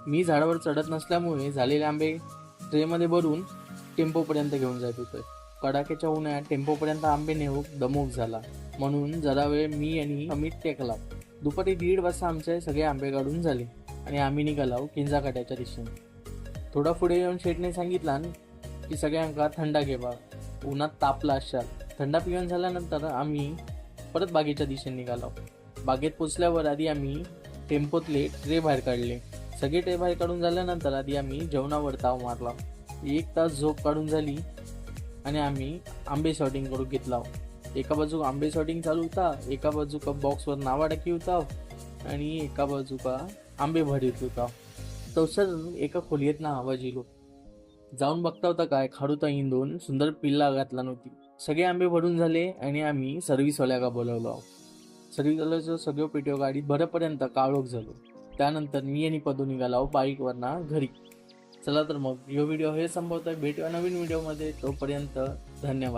मी झाडावर चढत नसल्यामुळे झालेले आंबे ट्रेमध्ये भरून टेम्पोपर्यंत घेऊन जात होते. कडाक्याच्या उन्हाळ्यात टेम्पोपर्यंत आंबे नेऊन दमूक झाला, म्हणून जरा वेळ मी आणि अमित टेकला. दुपारी 1:30 वाजता आमचे सगळे आंबे काढून झाले आणि आम्ही निघालो किंजाकाट्याच्या दिशेने. थोडा पुढे येऊन शेठने सांगितला की सगळ्यांका थंडा घेवा, उन्हात तापला असाल. थंडा पिऊन झाल्यानंतर आम्ही परत बागेच्या दिशेने निघालो. बागेत पोचल्यावर आधी आम्ही टेम्पोतले ट्रे बाहेर काढले. सगळे ट्रे बाहेर काढून झाल्यानंतर आधी आम्ही जेवणावर ताव मारला. 1 तास झोप काढून झाली आणि आम्ही आंबे शॉर्टिंग करून घेतला. एका बाजू आंबे शॉर्टिंग चालू होता, एका बाजू का बॉक्सवर नावा टाकी होता आणि एका बाजू का आंबे भरीत होता. तवसर एका खोलीत ना आवाज येलो. जाऊन बघता होता काय खाडूता इंदून सुंदर पिल्ला घातला नव्हती. सगळे आंबे भरून झाले आणि आम्ही सर्व्हिसवाल्याला बोलवलो. सर्व्हिसवाल्याचं सगळं पेटो गाडीत भरेपर्यंत काळोख झालो. त्यानंतर मी आणि पदू निघालो बाईकवरना घरी. चला तर मग यो व्हिडिओ हे संपवतोय. भेटूया नवीन व्हिडिओमध्ये. तोपर्यंत धन्यवाद.